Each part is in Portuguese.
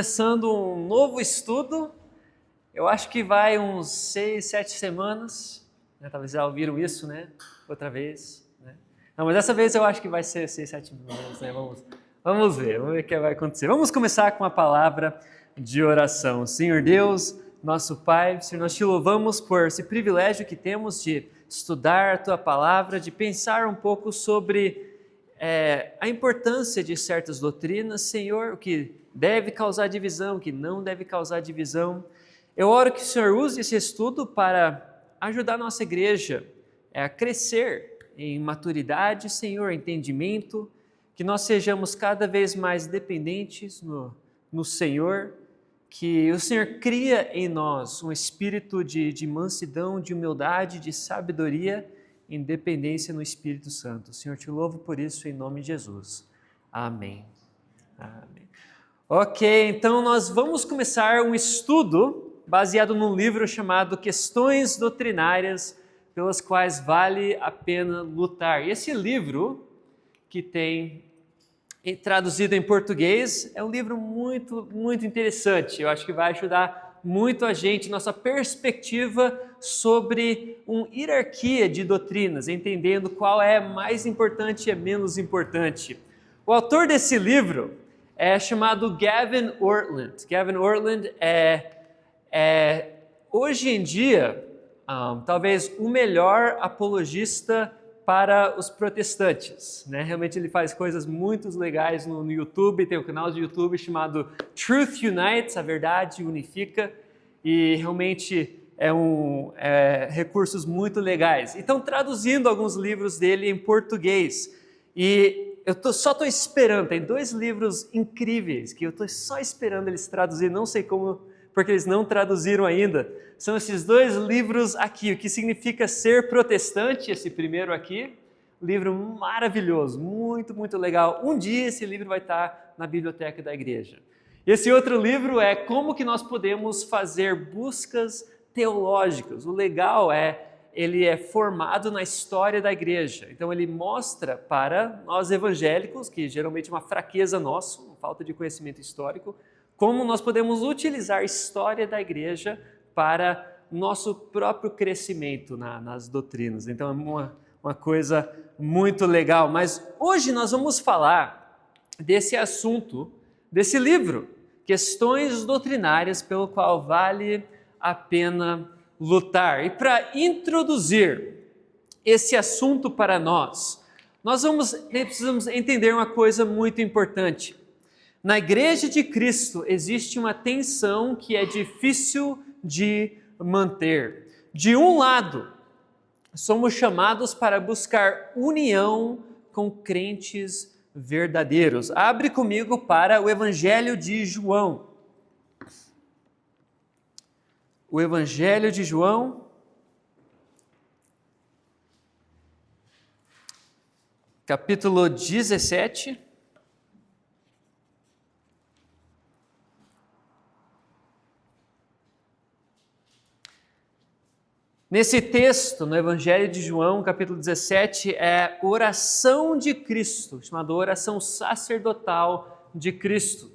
Começando um novo estudo, eu acho que vai uns 6, 7 semanas, né? Talvez já ouviram isso, né? Outra vez, né? Não, mas dessa vez eu acho que vai ser 6, 7 semanas, né? Vamos ver o que vai acontecer. Vamos começar com a palavra de oração. Senhor Deus, nosso Pai, Senhor, nós te louvamos por esse privilégio que temos de estudar a Tua palavra, de pensar um pouco sobre a importância de certas doutrinas, Senhor, o que deve causar divisão, o que não deve causar divisão. Eu oro que o Senhor use esse estudo para ajudar a nossa igreja a crescer em maturidade, Senhor, entendimento, que nós sejamos cada vez mais dependentes no Senhor, que o Senhor cria em nós um espírito de mansidão, de humildade, de sabedoria, independência no Espírito Santo. Senhor, te louvo por isso em nome de Jesus. Amém. Amém. Ok, então nós vamos começar um estudo baseado num livro chamado Questões Doutrinárias pelas quais vale a pena lutar. E esse livro, que tem traduzido em português, é um livro muito, muito interessante. Eu acho que vai ajudar muito a gente, nossa perspectiva sobre uma hierarquia de doutrinas, entendendo qual é mais importante e é menos importante. O autor desse livro é chamado Gavin Ortlund. Gavin Ortlund é hoje em dia, talvez o melhor apologista para os protestantes, né? Realmente ele faz coisas muito legais no YouTube, tem um canal de YouTube chamado Truth Unites, a verdade unifica, e realmente recursos muito legais. Então, traduzindo alguns livros dele em português, e eu só estou esperando, tem 2 livros incríveis que eu estou só esperando eles traduzir, não sei como, porque eles não traduziram ainda. São esses 2 livros aqui, o que significa ser protestante, esse primeiro aqui, livro maravilhoso, muito, muito legal. Um dia esse livro vai estar na biblioteca da igreja. Esse outro livro é Como que nós podemos fazer buscas teológicas. O legal ele é formado na história da igreja. Então ele mostra para nós evangélicos, que geralmente é uma fraqueza nossa, uma falta de conhecimento histórico, como nós podemos utilizar a história da igreja para nosso próprio crescimento nas doutrinas. Então é uma coisa muito legal. Mas hoje nós vamos falar desse assunto, desse livro, Questões Doutrinárias pelo qual vale a pena lutar. E para introduzir esse assunto para nós precisamos entender uma coisa muito importante. Na Igreja de Cristo existe uma tensão que é difícil de manter. De um lado, somos chamados para buscar união com crentes verdadeiros. Abre comigo para o Evangelho de João. O Evangelho de João, capítulo 17. Nesse texto, no Evangelho de João, capítulo 17, é oração de Cristo, chamada oração sacerdotal de Cristo.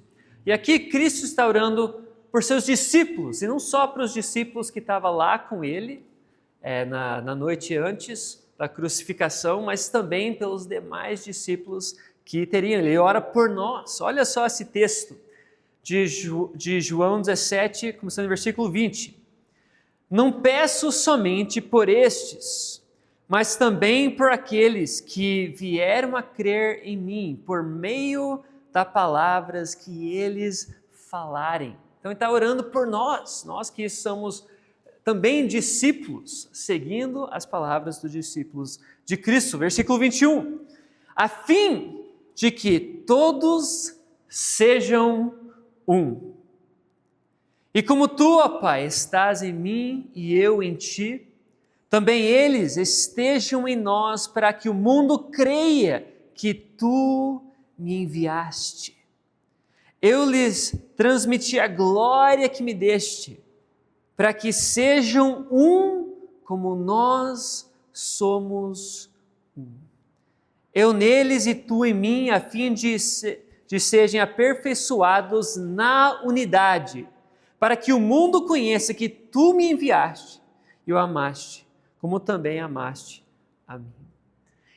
E aqui Cristo está orando por seus discípulos, e não só para os discípulos que estavam lá com ele, na noite antes da crucificação, mas também pelos demais discípulos que teriam. Ele ora por nós. Olha só esse texto de João 17, começando no versículo 20. Não peço somente por estes, mas também por aqueles que vieram a crer em mim, por meio das palavras que eles falarem. Então ele está orando por nós que somos também discípulos, seguindo as palavras dos discípulos de Cristo. Versículo 21. A fim de que todos sejam um. E como tu, ó Pai, estás em mim e eu em ti, também eles estejam em nós, para que o mundo creia que tu me enviaste. Eu lhes transmiti a glória que me deste, para que sejam um como nós somos um. Eu neles e tu em mim, a fim de de sejam aperfeiçoados na unidade, para que o mundo conheça que tu me enviaste e o amaste, como também amaste a mim.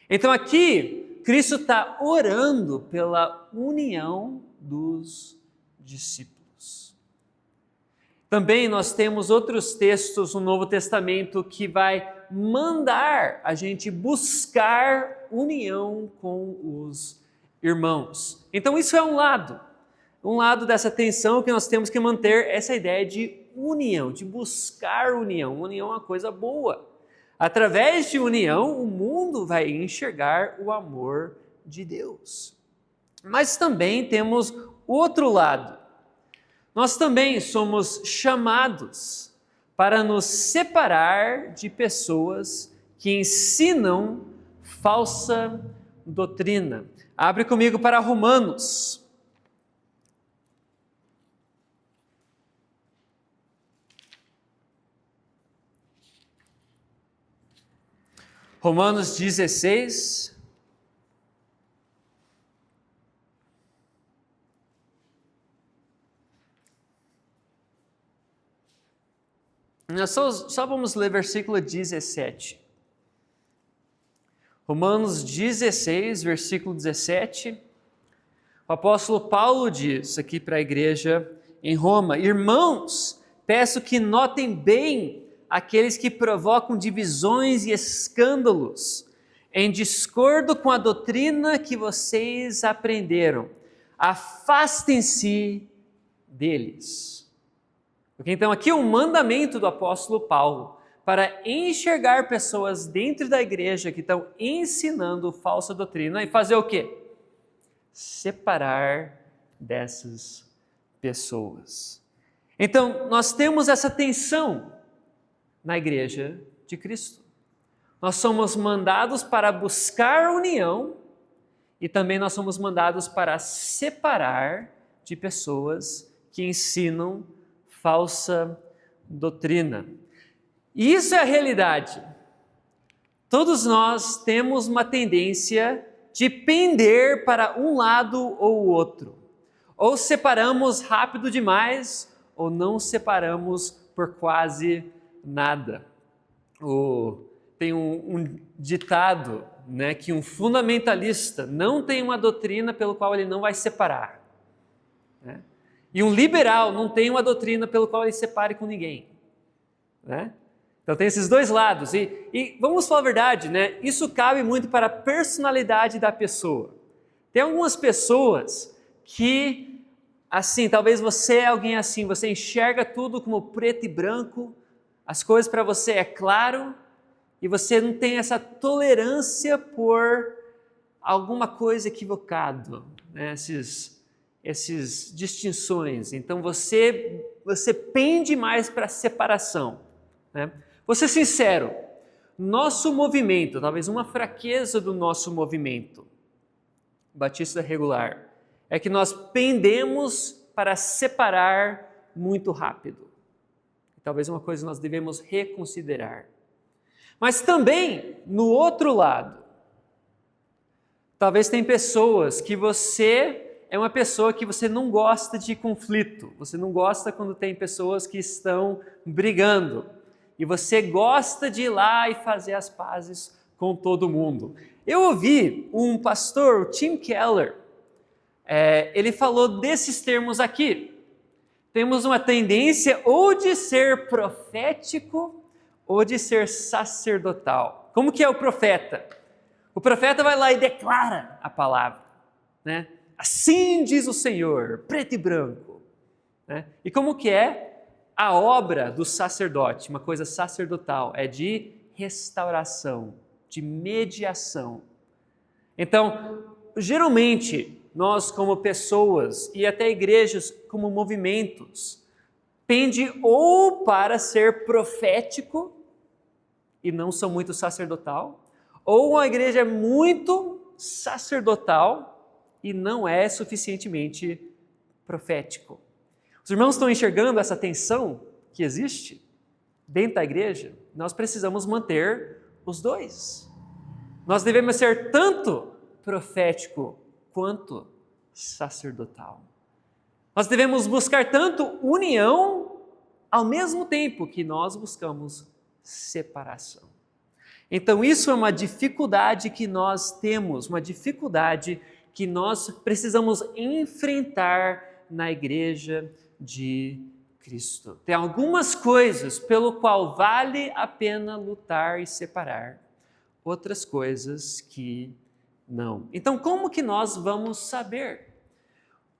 Então aqui, Cristo está orando pela união dos discípulos. Também nós temos outros textos no Novo Testamento que vai mandar a gente buscar união com os irmãos. Então isso é um lado dessa tensão que nós temos que manter, essa ideia de união, de buscar união. União é uma coisa boa. Através de união, o mundo vai enxergar o amor de Deus. Mas também temos outro lado. Nós também somos chamados para nos separar de pessoas que ensinam falsa doutrina. Abre comigo para Romanos. Romanos 16. Nós só vamos ler versículo 17. Romanos 16, versículo 17. O apóstolo Paulo diz aqui para a igreja em Roma: Irmãos, peço que notem bem aqueles que provocam divisões e escândalos, em discordo com a doutrina que vocês aprenderam. Afastem-se deles. Porque então aqui é um mandamento do apóstolo Paulo para enxergar pessoas dentro da igreja que estão ensinando falsa doutrina e fazer o quê? Separar dessas pessoas. Então nós temos essa tensão na igreja de Cristo. Nós somos mandados para buscar união e também nós somos mandados para separar de pessoas que ensinam falsa doutrina. E isso é a realidade. Todos nós temos uma tendência de pender para um lado ou o outro. Ou separamos rápido demais, ou não separamos por quase nada. Tem um ditado, né, que um fundamentalista não tem uma doutrina pelo qual ele não vai separar. Né? E um liberal não tem uma doutrina pelo qual ele separe com ninguém. Né? Então tem esses dois lados. E vamos falar a verdade, né? Isso cabe muito para a personalidade da pessoa. Tem algumas pessoas que, assim, talvez você é alguém assim, você enxerga tudo como preto e branco, as coisas para você é claro, e você não tem essa tolerância por alguma coisa equivocada, né? Essas distinções. Então você pende mais para a separação. Né? Vou ser sincero, nosso movimento, talvez uma fraqueza do nosso movimento batista regular, é que nós pendemos para separar muito rápido. Talvez uma coisa nós devemos reconsiderar. Mas também, no outro lado, talvez tem pessoas que você é uma pessoa que você não gosta de conflito, você não gosta quando tem pessoas que estão brigando, e você gosta de ir lá e fazer as pazes com todo mundo. Eu ouvi um pastor, o Tim Keller, ele falou desses termos aqui. Temos uma tendência ou de ser profético ou de ser sacerdotal. Como que é o profeta? O profeta vai lá e declara a palavra, né? Assim diz o Senhor, preto e branco. Né? E como que é a obra do sacerdote? Uma coisa sacerdotal, é de restauração, de mediação. Então, geralmente, nós como pessoas e até igrejas como movimentos, pende ou para ser profético e não são muito sacerdotal, ou uma igreja é muito sacerdotal e não é suficientemente profético. Os irmãos estão enxergando essa tensão que existe dentro da igreja? Nós precisamos manter os dois. Nós devemos ser tanto profético quanto sacerdotal. Nós devemos buscar tanto união ao mesmo tempo que nós buscamos separação. Então isso é uma dificuldade que nós temos, uma dificuldade que nós precisamos enfrentar na igreja de Cristo. Tem algumas coisas pelo qual vale a pena lutar e separar, outras coisas que não. Então como que nós vamos saber?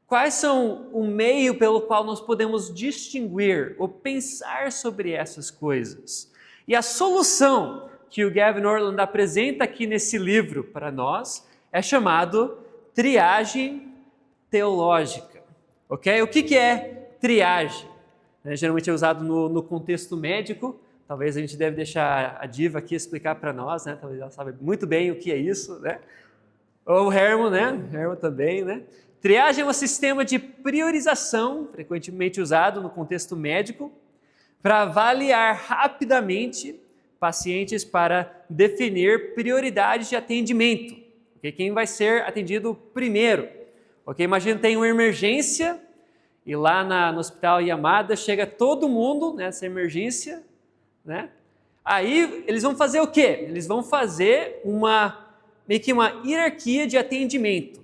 Quais são o meio pelo qual nós podemos distinguir ou pensar sobre essas coisas? E a solução que o Gavin Ortlund apresenta aqui nesse livro para nós é chamado triagem teológica. Ok? O que é triagem? Geralmente é usado no contexto médico. Talvez a gente deve deixar a Diva aqui explicar para nós, né? Talvez ela saiba muito bem o que é isso, né? Ou o Herman, né? Herman também, né? Triagem é um sistema de priorização, frequentemente usado no contexto médico, para avaliar rapidamente pacientes para definir prioridades de atendimento. Okay? Quem vai ser atendido primeiro? Okay? Imagina que tem uma emergência e lá no hospital Yamada chega todo mundo nessa emergência, né? Aí eles vão fazer o quê? Eles vão fazer meio que uma hierarquia de atendimento.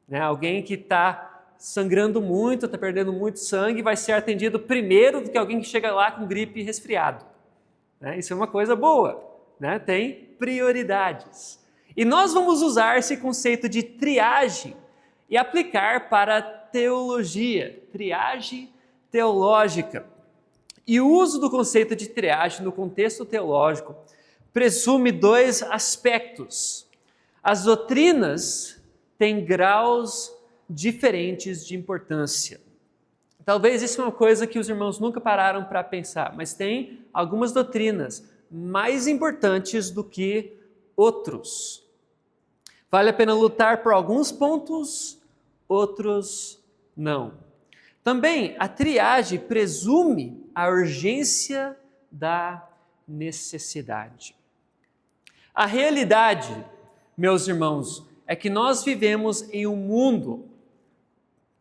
Né? Alguém que está sangrando muito, está perdendo muito sangue, vai ser atendido primeiro do que alguém que chega lá com gripe e resfriado. Né? Isso é uma coisa boa, né? Tem prioridades. E nós vamos usar esse conceito de triagem e aplicar para a teologia, triagem teológica. E o uso do conceito de triagem no contexto teológico presume dois aspectos. As doutrinas têm graus diferentes de importância. Talvez isso é uma coisa que os irmãos nunca pararam para pensar, mas tem algumas doutrinas mais importantes do que outros. Vale a pena lutar por alguns pontos, outros não. Também a triagem presume a urgência da necessidade. A realidade, meus irmãos, é que nós vivemos em um mundo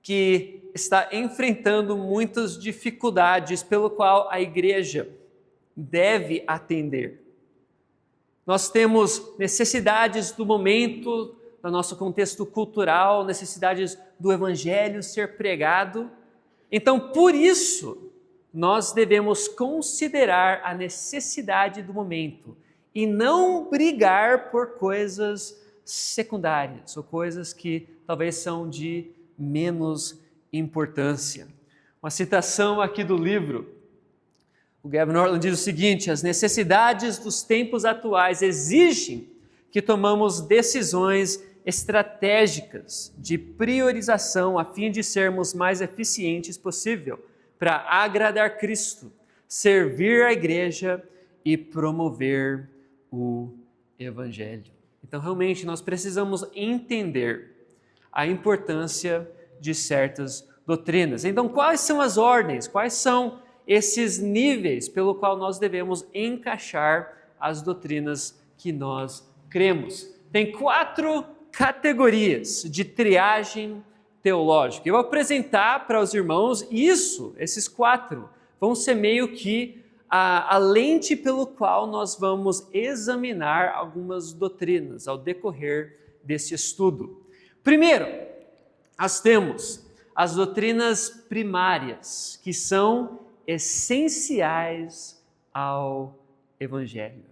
que está enfrentando muitas dificuldades pelo qual a igreja deve atender. Nós temos necessidades do momento, do nosso contexto cultural, necessidades do evangelho ser pregado. Então, por isso, nós devemos considerar a necessidade do momento e não brigar por coisas secundárias ou coisas que talvez são de menos importância. Uma citação aqui do livro, o Gavin Ortlund diz o seguinte: as necessidades dos tempos atuais exigem que tomamos decisões estratégicas de priorização a fim de sermos mais eficientes possível para agradar Cristo, servir a igreja e promover o evangelho. Então, realmente, nós precisamos entender a importância de certas doutrinas. Então, quais são as ordens? Quais são esses níveis pelo qual nós devemos encaixar as doutrinas que nós cremos? Tem 4 categorias de triagem teológica. Eu vou apresentar para os irmãos esses 4 vão ser meio que a lente pelo qual nós vamos examinar algumas doutrinas ao decorrer desse estudo. Primeiro, nós temos as doutrinas primárias, que são essenciais ao Evangelho.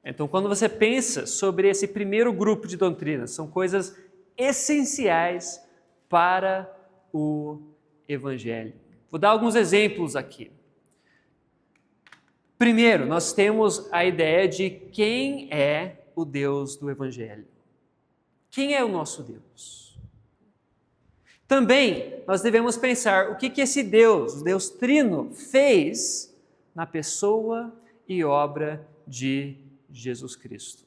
Então, quando você pensa sobre esse primeiro grupo de doutrinas, são coisas essenciais para o Evangelho. Vou dar alguns exemplos aqui. Primeiro, nós temos a ideia de quem é o Deus do Evangelho. Quem é o nosso Deus? Também, nós devemos pensar o que esse Deus, o Deus Trino, fez na pessoa e obra de Jesus Cristo.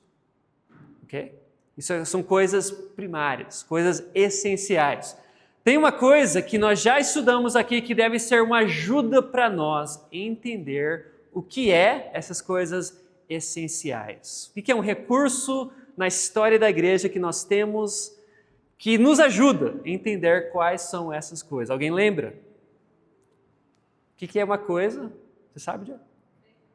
Ok? Isso são coisas primárias, coisas essenciais. Tem uma coisa que nós já estudamos aqui que deve ser uma ajuda para nós entender o que é essas coisas essenciais. O que é um recurso na história da igreja que nós temos que nos ajuda a entender quais são essas coisas. Alguém lembra? O que é uma coisa? Você sabe, Diego?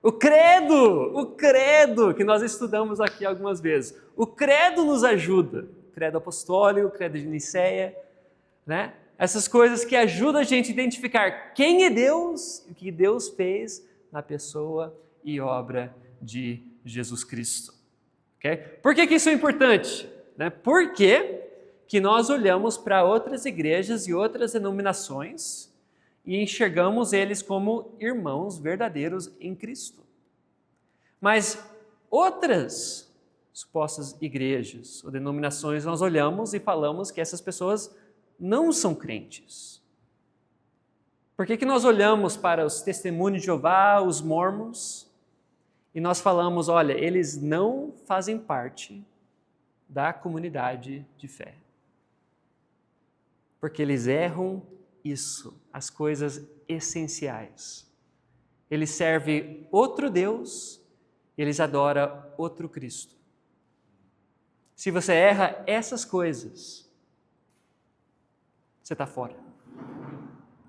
O credo que nós estudamos aqui algumas vezes. O credo nos ajuda. O credo apostólico, o credo de Nicéia, né? Essas coisas que ajudam a gente a identificar quem é Deus e o que Deus fez na pessoa e obra de Jesus Cristo. Okay? Por que isso é importante? Né? Porque que nós olhamos para outras igrejas e outras denominações e enxergamos eles como irmãos verdadeiros em Cristo. Mas outras supostas igrejas ou denominações nós olhamos e falamos que essas pessoas não são crentes. Por que nós olhamos para os testemunhos de Jeová, os mormons, e nós falamos, olha, eles não fazem parte da comunidade de fé? Porque eles erram isso, as coisas essenciais. Eles servem outro Deus, eles adoram outro Cristo. Se você erra essas coisas, você está fora.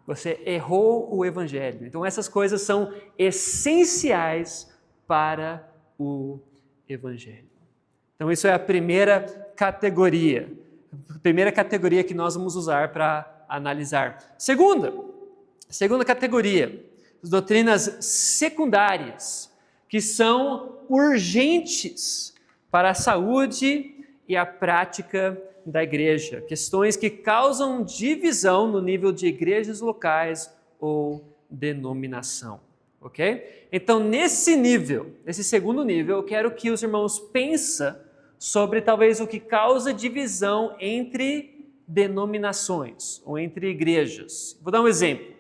Você errou o Evangelho. Então essas coisas são essenciais para o Evangelho. Então isso é a primeira categoria. Primeira categoria que nós vamos usar para analisar. Segunda categoria, as doutrinas secundárias, que são urgentes para a saúde e a prática da igreja. Questões que causam divisão no nível de igrejas locais ou denominação. Ok? Então, nesse segundo nível, eu quero que os irmãos pensem sobre talvez o que causa divisão entre denominações ou entre igrejas. Vou dar um exemplo.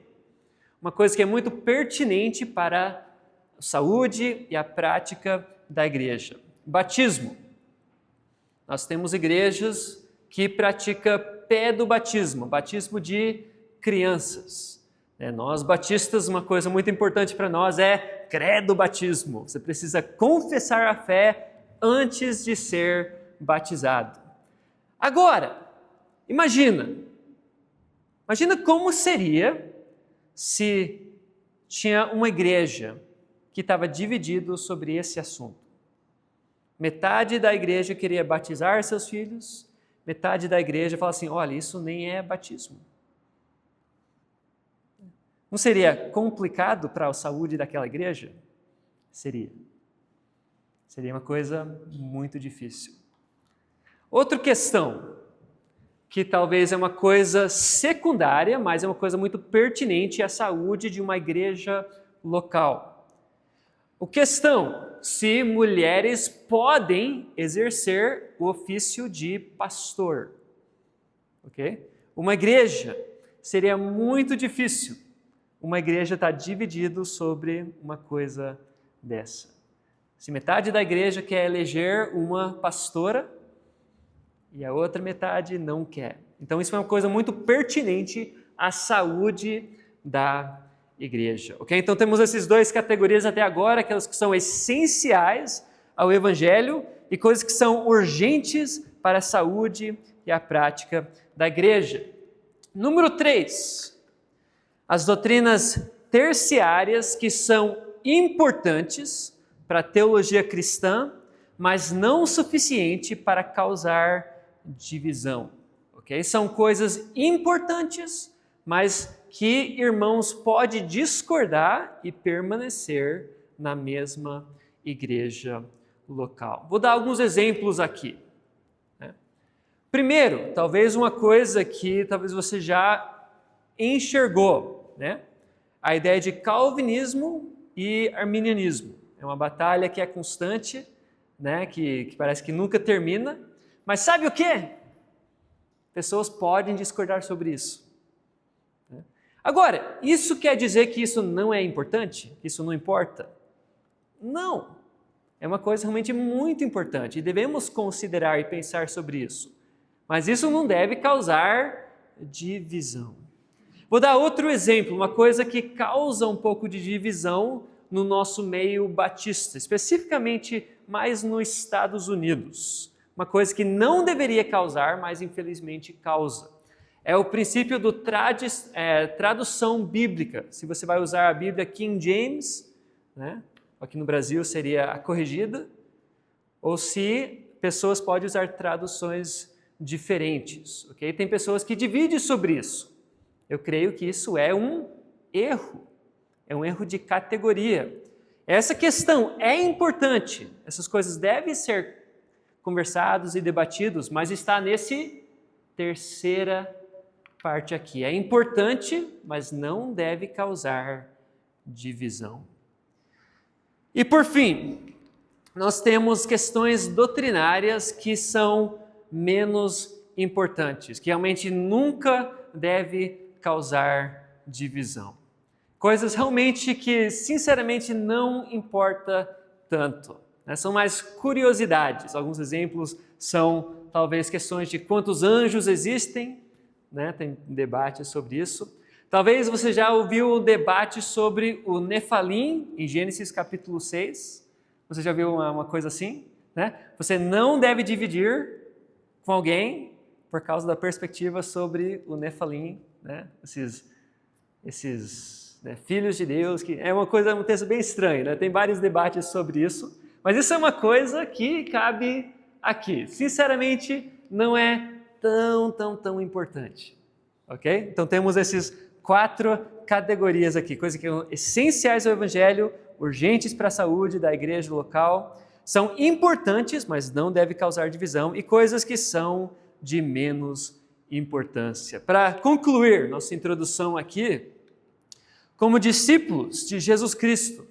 Uma coisa que é muito pertinente para a saúde e a prática da igreja. Batismo. Nós temos igrejas que praticam pedobatismo, batismo de crianças. Nós batistas, uma coisa muito importante para nós é credo-batismo. Você precisa confessar a fé antes de ser batizado. Agora, imagina como seria se tinha uma igreja que estava dividida sobre esse assunto. Metade da igreja queria batizar seus filhos, metade da igreja fala assim, olha, isso nem é batismo. Não seria complicado para a saúde daquela igreja? Seria. Seria uma coisa muito difícil. Outra questão, que talvez é uma coisa secundária, mas é uma coisa muito pertinente, é a saúde de uma igreja local. A questão, se mulheres podem exercer o ofício de pastor. Ok? Uma igreja, seria muito difícil uma igreja estar dividida sobre uma coisa dessa. Se metade da igreja quer eleger uma pastora e a outra metade não quer. Então isso é uma coisa muito pertinente à saúde da igreja. Ok? Então temos essas duas categorias até agora, aquelas que são essenciais ao Evangelho e coisas que são urgentes para a saúde e a prática da igreja. Número 3, as doutrinas terciárias que são importantes para a teologia cristã, mas não o suficiente para causar divisão. Okay? São coisas importantes, mas que irmãos podem discordar e permanecer na mesma igreja local. Vou dar alguns exemplos aqui. Primeiro, talvez uma coisa que talvez você já enxergou, a ideia de calvinismo e arminianismo. É uma batalha que é constante, que parece que nunca termina. Mas sabe o quê? Pessoas podem discordar sobre isso. Agora, isso quer dizer que isso não é importante? Que isso não importa? Não. É uma coisa realmente muito importante e devemos considerar e pensar sobre isso. Mas isso não deve causar divisão. Vou dar outro exemplo, uma coisa que causa um pouco de divisão no nosso meio batista, especificamente mais nos Estados Unidos. uma coisa que não deveria causar, mas infelizmente causa. É o princípio do tradução bíblica. Se você vai usar a Bíblia King James, né? Aqui no Brasil seria a corrigida, ou se pessoas podem usar traduções diferentes. Okay? Tem pessoas que dividem sobre isso. Eu creio que isso é um erro de categoria. Essa questão é importante, essas coisas devem ser conversados e debatidos, mas está nesse terceira parte aqui. É importante, mas não deve causar divisão. E por fim, nós temos questões doutrinárias que são menos importantes, que realmente nunca deve causar divisão. Coisas realmente que, sinceramente, não importa tanto. São mais curiosidades. Alguns exemplos são, talvez, questões de quantos anjos existem, né? Tem debate sobre isso. Talvez você já ouviu o debate sobre o Nefalim, em Gênesis capítulo 6. Você já viu uma coisa assim? Né? Você não deve dividir com alguém por causa da perspectiva sobre o Nefalim, né? Esses filhos de Deus, que é um texto bem estranho, né? Tem vários debates sobre isso, mas isso é uma coisa que cabe aqui. Sinceramente, não é tão importante, ok? Então temos esses 4 categorias aqui, coisas que são essenciais ao Evangelho, urgentes para a saúde da igreja local, são importantes, mas não devem causar divisão, e coisas que são de menos importância. Para concluir nossa introdução aqui, como discípulos de Jesus Cristo,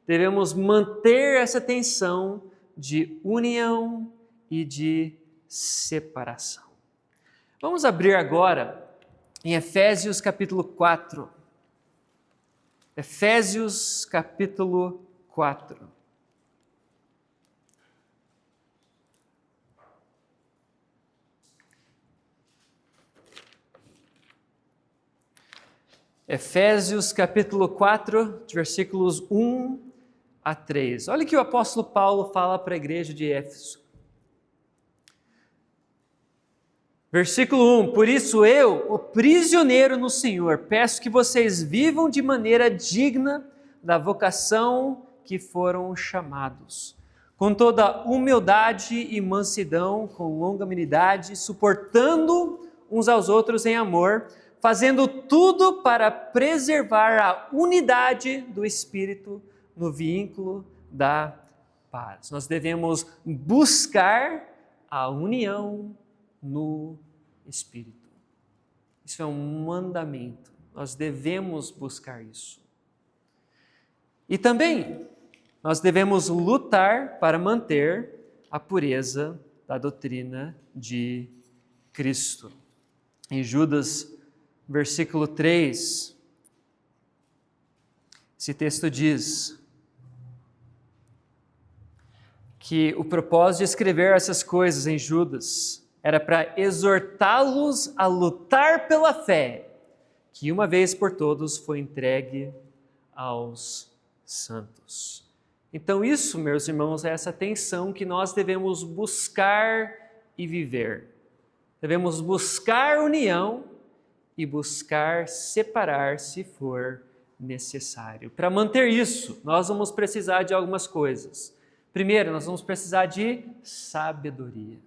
devemos manter essa tensão de união e de separação. Vamos abrir agora em Efésios capítulo 4. Efésios capítulo 4. Efésios capítulo 4, de versículos 1 a 3. Olha o que o apóstolo Paulo fala para a igreja de Éfeso. Versículo 1: Por isso eu, o prisioneiro no Senhor, peço que vocês vivam de maneira digna da vocação que foram chamados, com toda humildade e mansidão, com longanimidade, suportando uns aos outros em amor, fazendo tudo para preservar a unidade do Espírito no vínculo da paz. Nós devemos buscar a união no Espírito. Isso é um mandamento. Nós devemos buscar isso. E também nós devemos lutar para manter a pureza da doutrina de Cristo. Em Judas versículo 3, esse texto diz que o propósito de escrever essas coisas em Judas era para exortá-los a lutar pela fé, que uma vez por todos foi entregue aos santos. Então isso, meus irmãos, é essa tensão que nós devemos buscar e viver. Devemos buscar união e buscar separar se for necessário. Para manter isso, nós vamos precisar de algumas coisas. Primeiro, nós vamos precisar de sabedoria.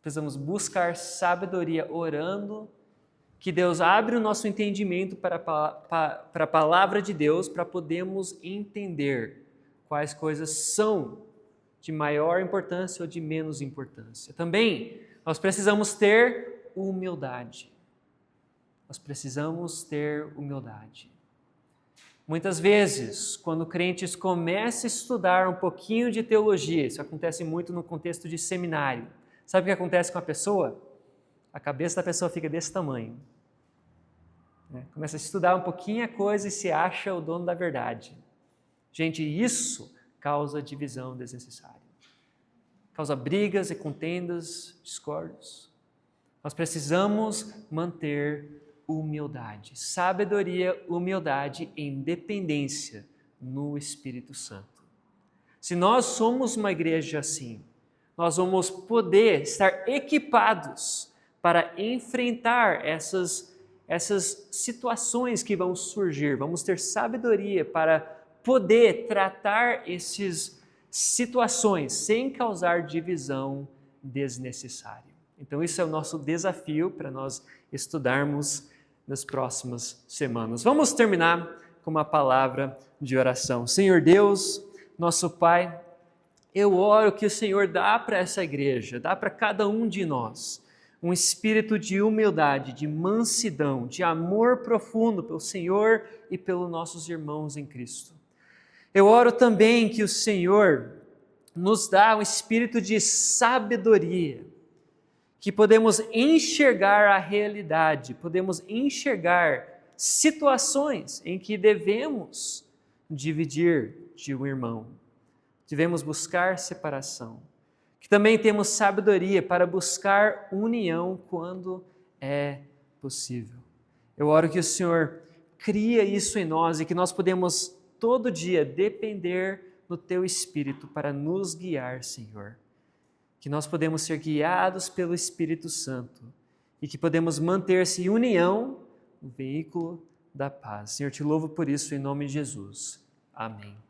Precisamos buscar sabedoria orando, que Deus abra o nosso entendimento para a palavra de Deus, para podermos entender quais coisas são de maior importância ou de menos importância. Também, nós precisamos ter humildade. Nós precisamos ter humildade. Muitas vezes, quando crentes começam a estudar um pouquinho de teologia, isso acontece muito no contexto de seminário. Sabe o que acontece com a pessoa? A cabeça da pessoa fica desse tamanho. Começa a estudar um pouquinho a coisa e se acha o dono da verdade. Gente, isso causa divisão desnecessária. Causa brigas e contendas, discórdios. Nós precisamos manter humildade, sabedoria, humildade e independência no Espírito Santo. Se nós somos uma igreja assim, nós vamos poder estar equipados para enfrentar essas situações que vão surgir. Vamos ter sabedoria para poder tratar essas situações sem causar divisão desnecessária. Então, isso é o nosso desafio para nós estudarmos nas próximas semanas. Vamos terminar com uma palavra de oração. Senhor Deus, nosso Pai, eu oro que o Senhor dá para essa igreja, dá para cada um de nós, um espírito de humildade, de mansidão, de amor profundo pelo Senhor e pelos nossos irmãos em Cristo. Eu oro também que o Senhor nos dá um espírito de sabedoria, que podemos enxergar a realidade, podemos enxergar situações em que devemos dividir de um irmão, devemos buscar separação, que também temos sabedoria para buscar união quando é possível. Eu oro que o Senhor cria isso em nós e que nós podemos todo dia depender do Teu Espírito para nos guiar, Senhor. Que nós podemos ser guiados pelo Espírito Santo e que podemos manter-se em união no veículo da paz. Senhor, te louvo por isso em nome de Jesus. Amém.